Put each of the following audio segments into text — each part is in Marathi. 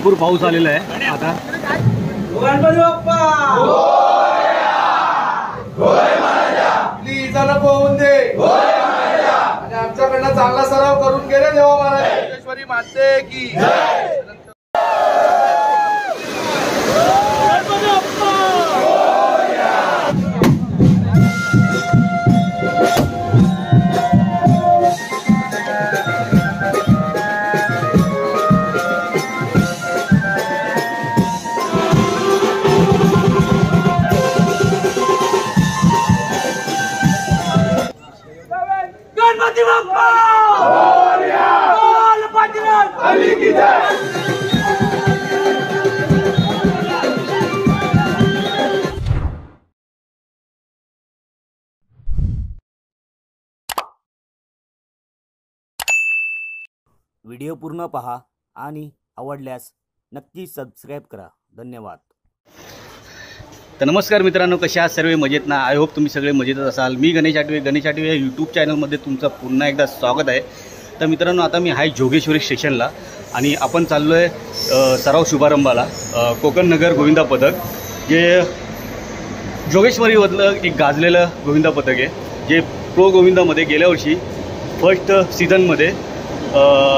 भरपूर पाऊस आलेला आहे आता। गणपती बाप्पा प्लीज नको होऊन दे आणि आमच्याकडनं चांगला सराव करून गेले देवा महाराज योगेश्वरी माते की गणपती बाप्पा बोल पाटील अली की जय। व्हिडिओ पूर्ण पहा आणि आवडल्यास नक्की सबस्क्राइब करा। धन्यवाद। तर नमस्कार मित्रांनो, कशा आहात सर्व? मजेत ना? आय होप तुम्ही सगळे मजेतच असाल। मी गणेश आठवे या यूट्यूब चॅनलमध्ये तुमचं पुन्हा एकदा स्वागत आहे। तर मित्रांनो, आता मी आहे जोगेश्वरी स्टेशनला आणि आपण चाललो आहे सराव शुभारंभाला। कोकण नगर गोविंदा पथक जे जोगेश्वरीमधलं एक गाजलेलं गोविंदा पथक आहे, जे प्रो गोविंदामध्ये गेल्या वर्षी फर्स्ट सीझनमध्ये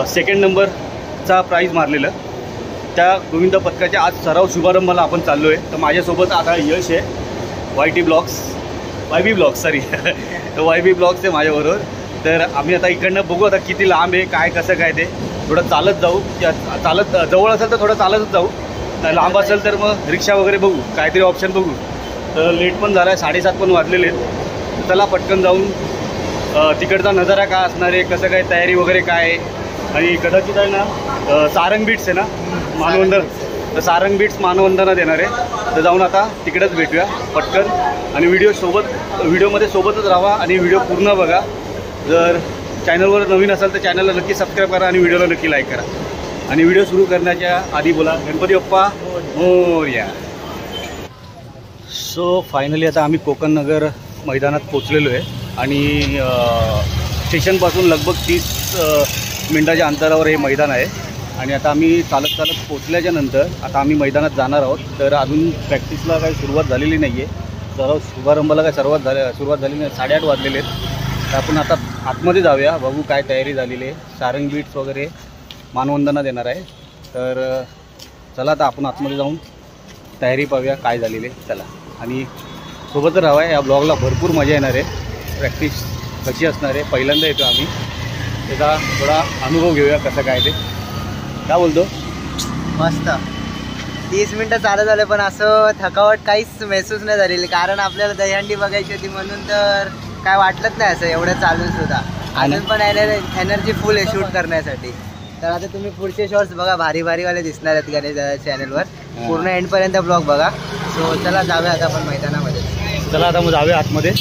सेकंड नंबरचा प्राईज मारलेलं त्या गोविंदा पथकाच्या आज सराव शुभारंभाला आपण चाललो आहे। तर माझ्यासोबत आता यश आहे, वाय बी ब्लॉग्स आहे माझ्याबरोबर। तर आम्ही आता इकडनं बघू आता किती लांब आहे, काय कसं काय ते थोडं चालत जाऊ, चालत जवळ असेल तर थोडं चालतच जाऊ, लांब असेल तर मग रिक्षा वगैरे बघू, काहीतरी ऑप्शन बघू। तर लेट पण झाला आहे, 7:30 पण वाजलेले आहेत। चला पटकन जाऊन तिकडचा नजारा काय असणार आहे, कसं काय तयारी वगैरे काय आहे, आणि कदाचित आहे ना सारंग बीट्स आहे ना मानवंदन, तर सारंग बीट्स मानवंदना देणार आहे। तर जाऊन आता तिकडेच भेटूया पटकन, आणि व्हिडिओमध्ये सोबतच राहा आणि व्हिडिओ पूर्ण बघा। जर चॅनलवर नवीन असाल तर चॅनलला नक्की सबस्क्राईब करा आणि व्हिडिओला नक्की लाईक करा। आणि व्हिडिओ सुरू करण्याच्या आधी बोला गणपती बाप्पा मोरया। सो फायनली आता आम्ही कोकण नगर मैदानात पोचलेलो आहे आणि स्टेशनपासून लगभग 30 मिनिटाच्या अंतरावर हे मैदान आहे। आणि आता आम्ही चालत पोचल्याच्या नंतर आता आम्ही मैदानात जाणार आहोत। तर अजून प्रॅक्टिसला काही सुरुवात झालेली नाही आहे, सराव शुभारंभाला काही सुरुवात झाली नाही, 8:30 वाजलेले आहेत। तर आपण आता आतमध्ये जाऊया, बघू काय तयारी झालेली आहे। सारंग बीट्स वगैरे मानवंदना देणार आहे। तर चला आता आपण आतमध्ये जाऊन तयारी पाहूया काय झालेली आहे। चला, आणि सोबतच राहावा, या ब्लॉगला भरपूर मजा येणार आहे। प्रॅक्टिस कशी असणार आहे, पहिल्यांदा येतो आम्ही, त्याचा थोडा अनुभव घेऊया कसं काय ते। काय बोलतो? मस्त 30 मिनिटं चालत झाले पण असं थकावट काहीच महसूस नाही झालेली, कारण आपल्याला दहीहंडी बघायची होती म्हणून तर काय वाटलंच नाही असं एवढं चालून सुद्धा। अजून पण एनर्जी फुल आहे शूट करण्यासाठी। तर आता तुम्ही पुढचे शॉर्ट्स बघा, भारीवाले दिसणार आहेत गणेश चॅनलवर, पूर्ण एंडपर्यंत ब्लॉग बघा। सो चला जाऊया आता आपण मैदानामध्ये। चला आता मग जाऊया आतमध्ये।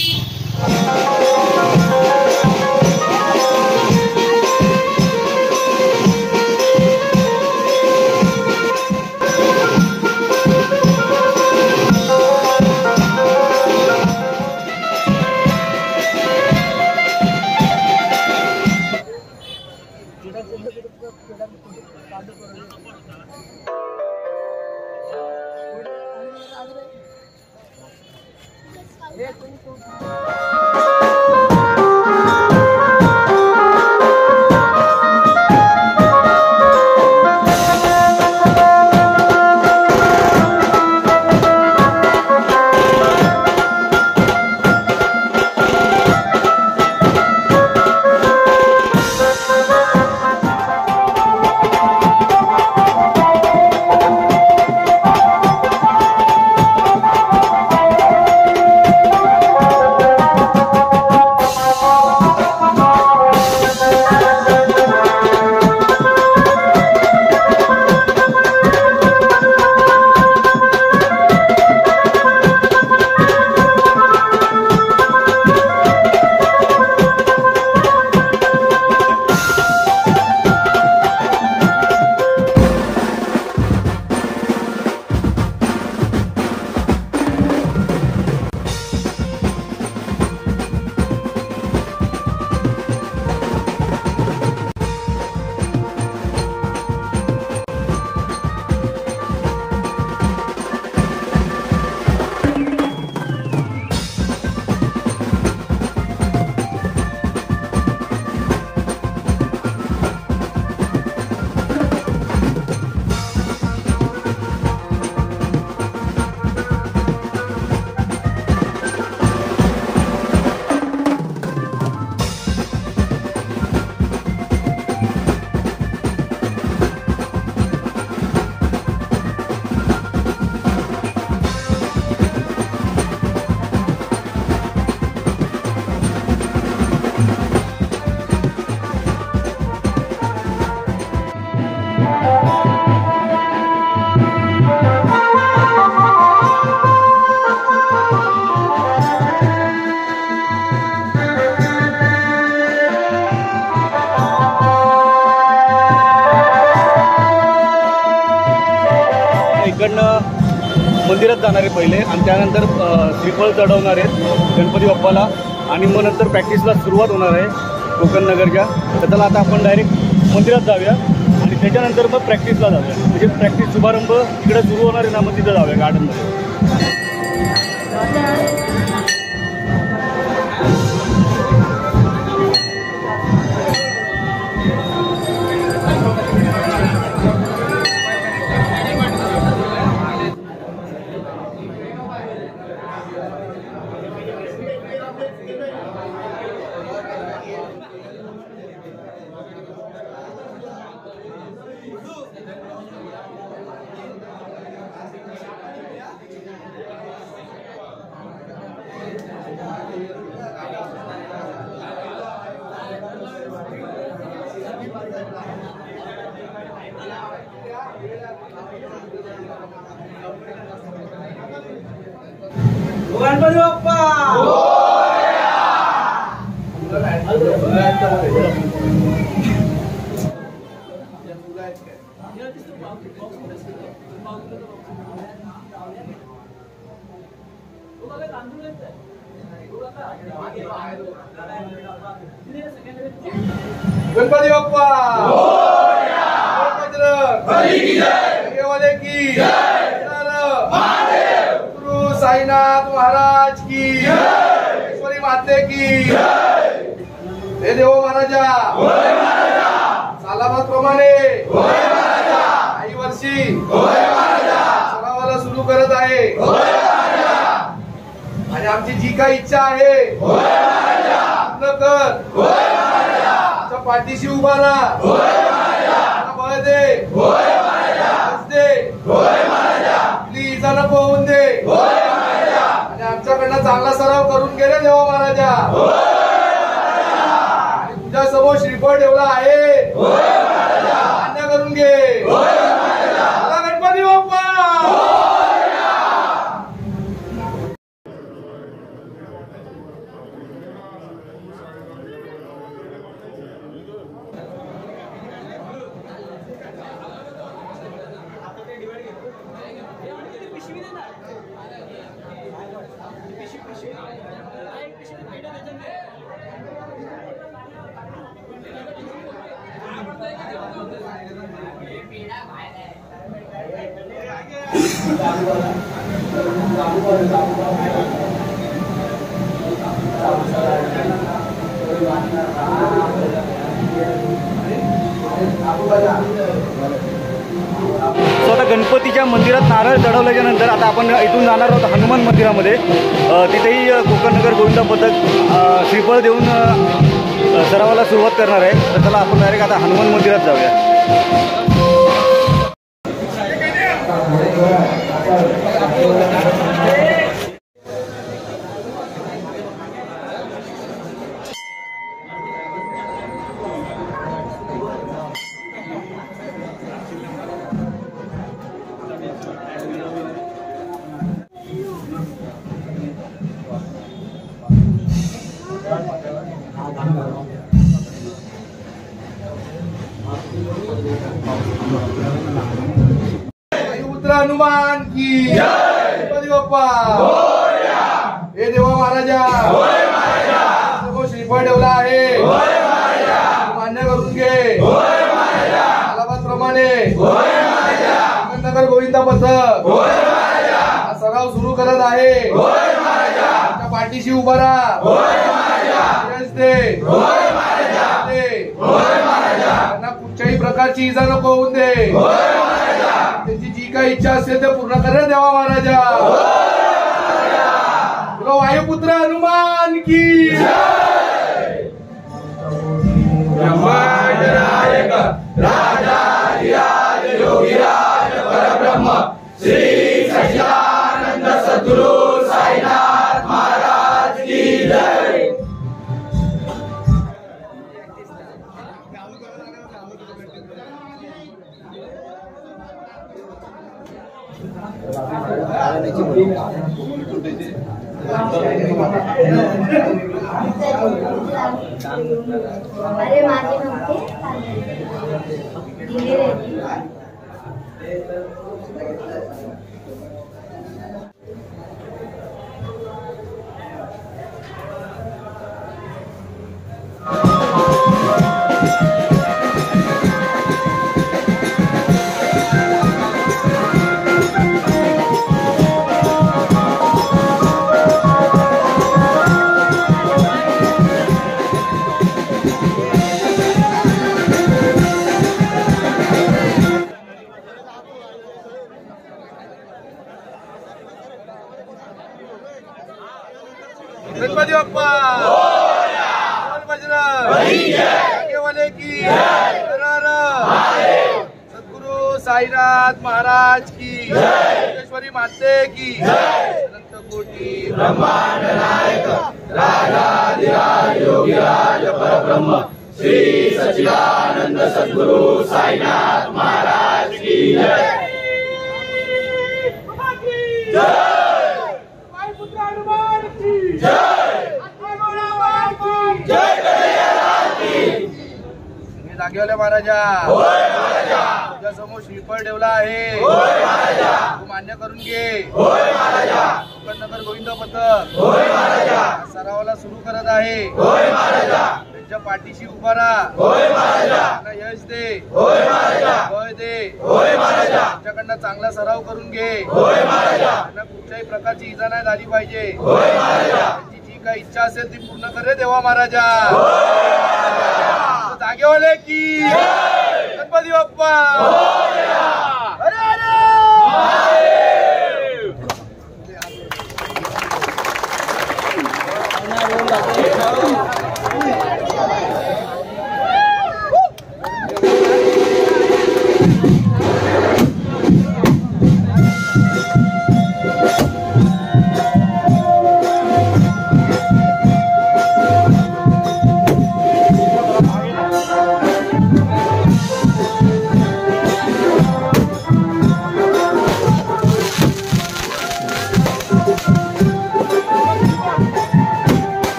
इकडनं मंदिरात जाणार आहे पहिले आणि त्यानंतर श्रीफळ चढवणार आहेत गणपती बाप्पाला आणि मग नंतर प्रॅक्टिसला सुरुवात होणार आहे कोकण नगरच्या. तर त्याला आता आपण डायरेक्ट मंदिरात जाऊया आणि त्याच्यानंतर मग प्रॅक्टिसला जाऊया. म्हणजे प्रॅक्टिस शुभारंभ इकडे सुरू होणार आहे ना, मग तिथं जाऊया गार्डनमध्ये. गणपती बाप्पा गणपती बाप्पा की गुरु साईनाथ महाराज की ईश्वरी माते की हे देव महाराजा सालाबादप्रमाणे काही वर्षी सरावाला सुरू करत आहे आणि आमची जी काही इच्छा आहे पूर्ण कर. आमच्या पाठीशी उभा राहा, बळ दे, आपली इजा नको होऊन दे आणि आमच्याकडनं चांगला सराव करून घे रे देवा महाराजा. आणि तुझ्या समोर श्रीफळ ठेवला आहे, मान्य करून घे. गणपती बाप्पा सो आता गणपतीच्या मंदिरात नारळ चढवल्याच्या नंतर आता आपण इथून जाणार आहोत हनुमान मंदिरामध्ये. तिथेही कोकण नगर गोविंदा पथक श्रीफळ देऊन सरावाला सुरुवात करणार आहे. तर चला आपण डायरेक्ट आता हनुमान मंदिरात जाऊया. हनुमान की गणपती बाप्पा हे देवा महाराजा समोर श्रीफळ ठेवला आहे, मान्य करून घे. सालाबादप्रमाणे नगर गोविंदा पथक हा सराव सुरू करत आहे. आमच्या पाठीशी उभा राहा, यश दे. त्यांना कुठच्याही प्रकारची इजा नको होऊन दे. त्यांची जी काही इच्छा असेल ते पूर्ण कर देवा महाराजा. वायुपुत्र हनुमान की ब्रह्मांड नायक राजा योगीराज परब्रह्म श्री सच्चिदानंद सद्गुरु साईनाथ महाराज की जय. अरे माझे नव्हते दिले साईनाथ महाराज की सिद्धेश्वरी माते की अनंत कोटी ब्रह्मांड नायक राजाधिराज योगीराज परब्रह्म श्री सच्चिदानंद सद्गुरु साईनाथ महाराज की जय। जागेवाले महाराजा तुझ्या समोर श्रीफळ ठेवला आहे तू मान्य करून घे। कोकणनगर गोविंद पथक सरावाला सुरू करत आहे त्यांच्या पाठीशी उभा राहा यश दे जय दे त्यांच्याकडनं चांगला सराव करून घे त्यांना कुठल्याही प्रकारची इजा नाही झाली पाहिजे त्यांची जी काही इच्छा असेल ती पूर्ण करे देवा महाराजा। जागेवाले की गणपती बाप्पा अरे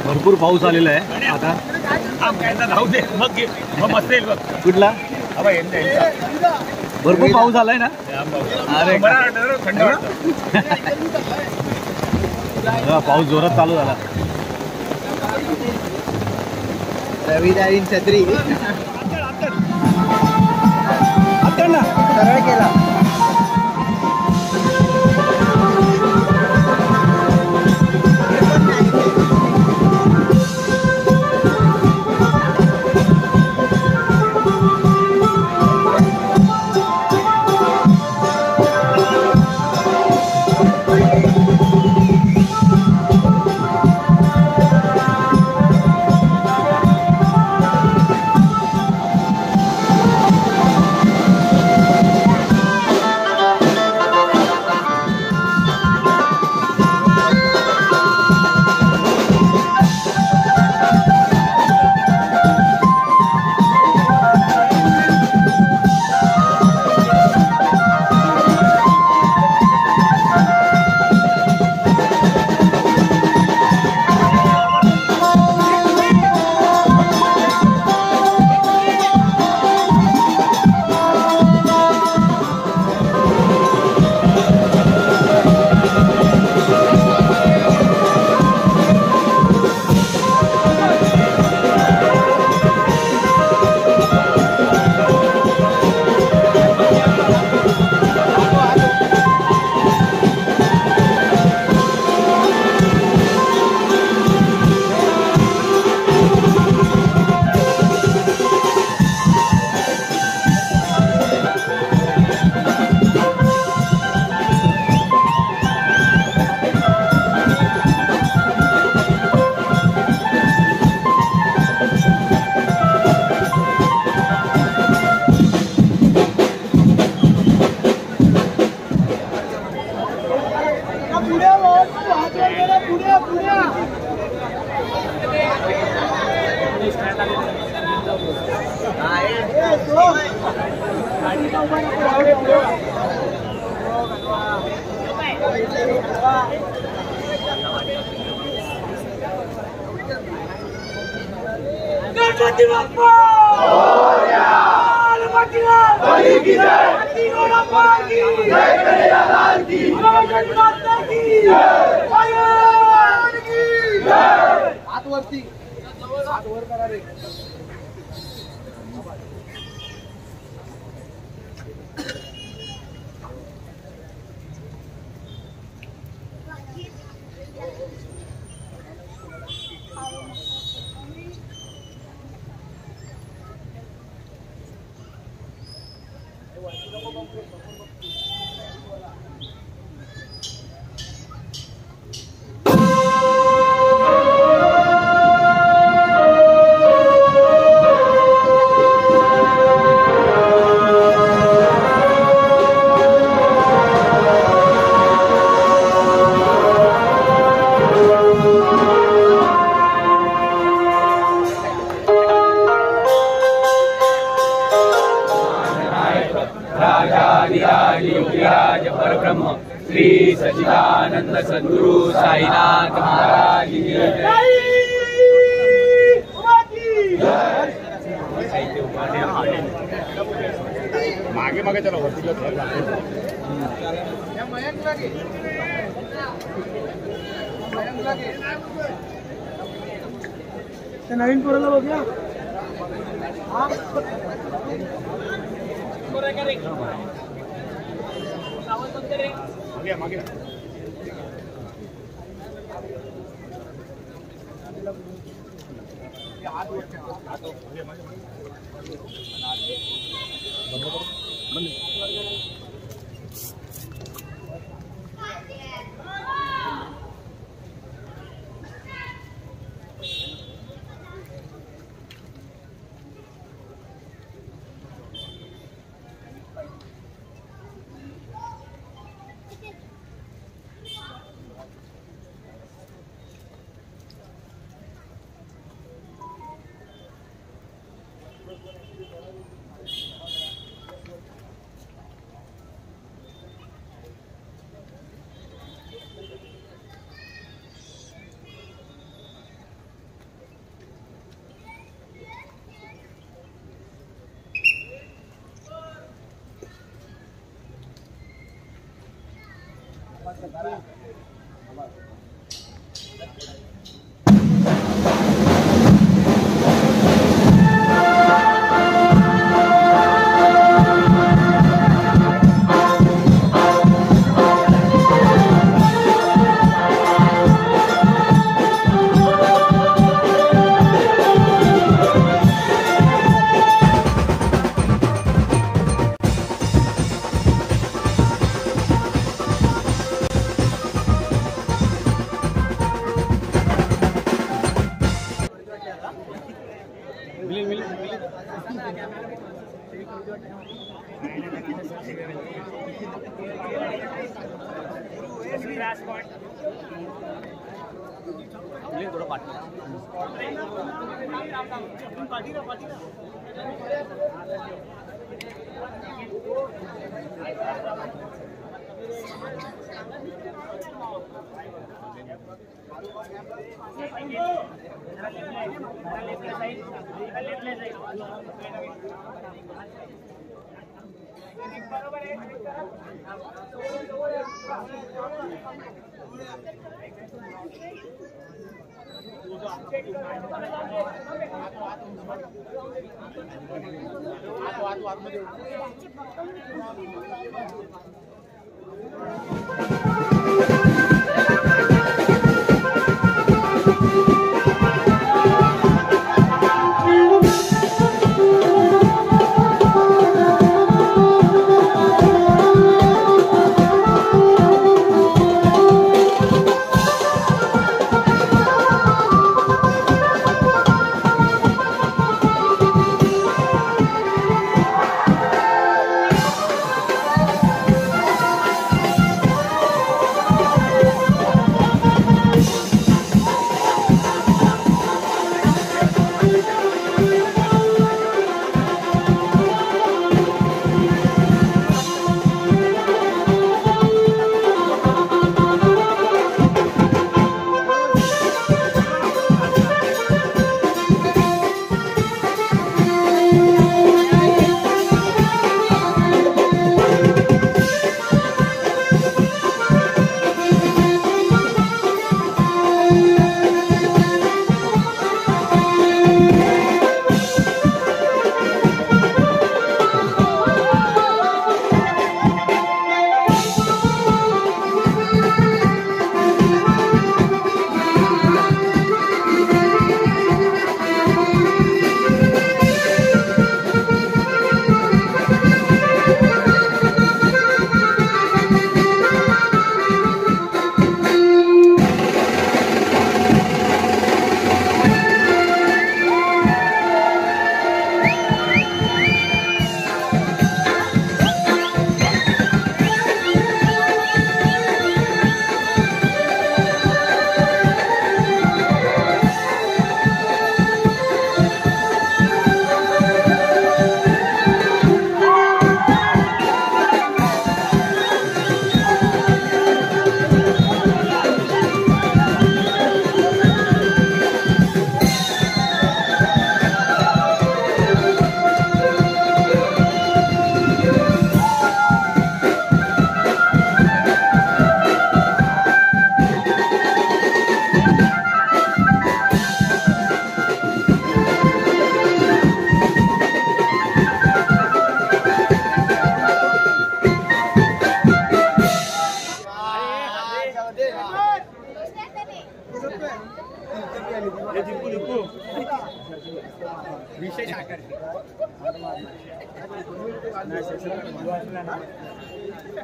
भरपूर पाऊस आलेला आहे आता राहू दे मग मस्त येईल बघ कुठला भरपूर पाऊस आलाय ना अरे थंड पाऊस जोरात चालू झाला रविदारीन छत्री ना सरळ केला गणपती बाप्पा बली की जय, बाप्पा की जय, कन्हैया लाल की जय, माता की जय, भगवान की जय। हात वरती, हात वर करा रे। राज परब्रह्म श्री सच्चिदानंद सद्गुरु साईनाथ महाराज की जय। मागे मागे चला नवीन पोराला बघूया। मागे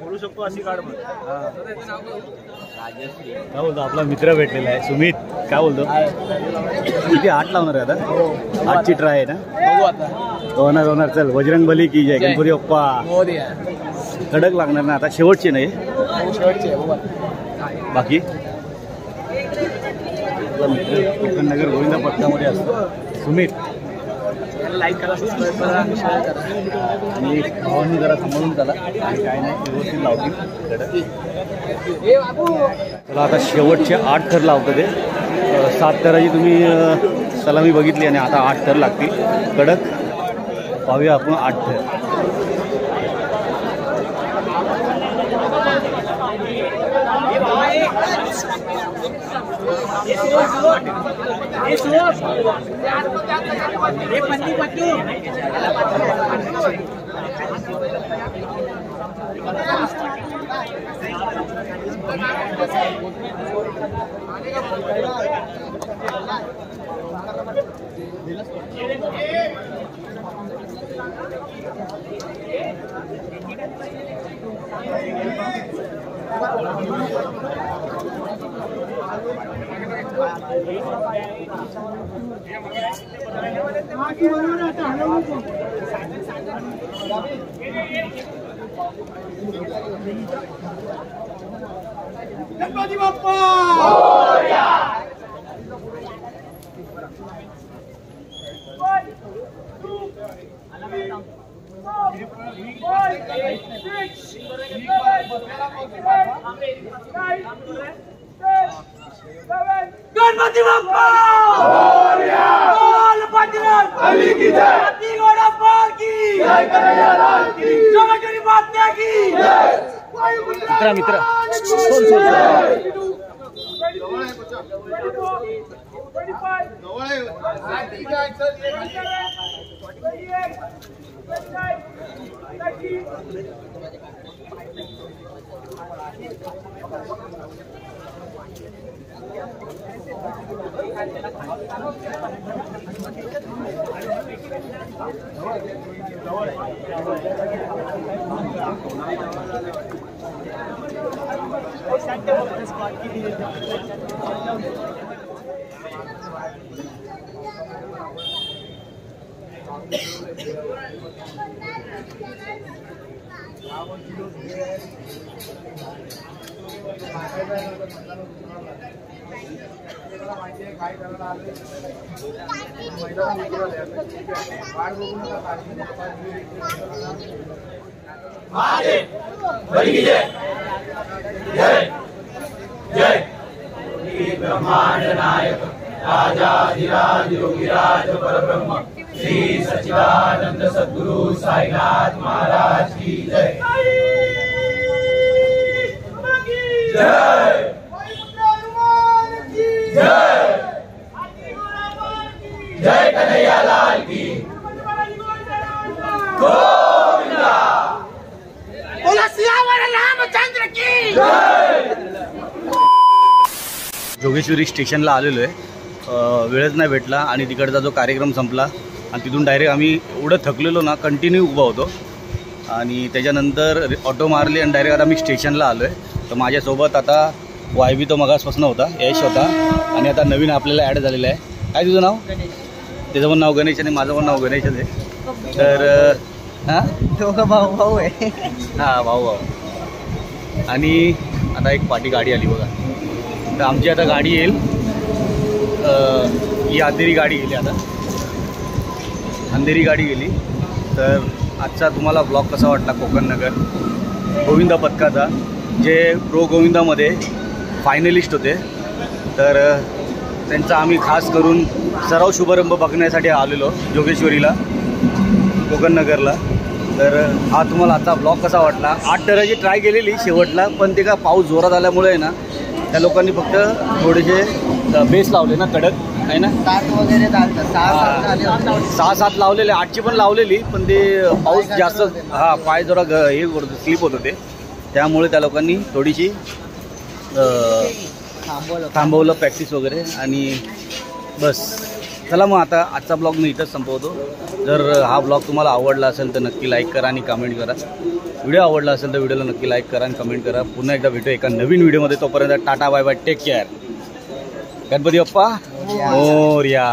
बोलू शकतो अशी काढ मग. काय बोलतो आपला मित्र भेटलेला आहे सुमित, काय बोलतो किती 8 लावणार आहे आता? 8ची ट्राय आहे ना? होणार चल. बजरंग बली की जय. गणपती बाप्पा. कडक लागणार ना आता, शेवटची नाही बाकी. आपला मित्र कोकण नगर गोविंदा पथकामध्ये असतो सुमित. लाईक करा, सबस्क्राईब करा आणि शेअर करा. आणि भावांनी जरा सांभाळून चला आणि काय नाही व्यवस्थित लावतील. चला आता शेवटचे 8 थर लावतं ते. 7 थराची तुम्ही सलामी बघितली आणि आता 8 थर लागतील कडक. पाहूया आपण 8 थर. गणपती बाप्पा गणपती बाप्पा अली की जय. जय कन्हैया लाल की. जगदीश्वरी माता की जय. मित्र ब्रह्मांड नायक राजाधिराज योगीराज परब्रह्म श्री सच्चिदानंद सद्गुरु साईनाथ महाराज की जय. जय जय जय कन्हैया लाल की. गोविंदा बोला सियावर रामचंद्र की. जोगेश्वरी स्टेशनला आलेलो आहे. वेळच नाही भेटला आणि तिकडचा जो कार्यक्रम संपला आणि तिथून डायरेक्ट आम्ही एवढं थकलेलो ना, कंटिन्यू उभा होतो आणि त्याच्यानंतर ऑटो मारली आणि डायरेक्ट आता मी स्टेशनला आलो आहे. तर माझ्यासोबत आता वायबी तो मगासपासून होता, यश होता आणि आता नवीन आपल्याला ॲड झालेलं आहे. काय तुझं नाव? त्याचं पण नाव गणेश आणि माझं पण नाव गणेशच आहे. तर हां दोघं भाऊ भाऊ आहे. हां भाऊ. आणि आता एक पाठी गाडी आली बघा. तर आमची आता गाडी येईल, ही अंधेरी गाडी गेली. आता अंधेरी गाडी गेली. तर आजचा तुम्हाला ब्लॉग कसा वाटला कोकण नगर गोविंदा पथकाचा, जे प्रो गोविंदामध्ये फायनलिस्ट होते, तर त्यांचा आम्ही खास करून सराव शुभारंभ बघण्यासाठी आलेलो जोगेश्वरीला कोकण नगरला. तर हा तुम्हाला आजचा ब्लॉग कसा वाटला? 8 थराची ट्राय केलेली शेवटला, पण ते का पाऊस जोरात आल्यामुळे आहे ना, त्या लोकांनी फक्त थोडेसे बेस लावले ना कडक आहे ना, 7 वगैरे चालतं. 6-7 लावलेले, 8ची पण लावलेली, पण ते पाऊस जास्त पाय जरा हे स्लिप होत होते, त्यामुळे त्या लोकांनी थोडीशी थांबवलं प्रॅक्टिस वगैरे. आणि बस चला मग आता आजचा ब्लॉग मी इथंच संपवतो. जर हा ब्लॉग तुम्हाला आवडला असेल तर नक्की लाईक करा आणि कमेंट करा. व्हिडिओ आवडला असेल तर व्हिडिओला नक्की लाईक करा आणि कमेंट करा. पुन्हा एकदा भेटू एका नवीन व्हिडिओमध्ये. तोपर्यंत tata bye bye, take care. Ganpati Bappa Morya.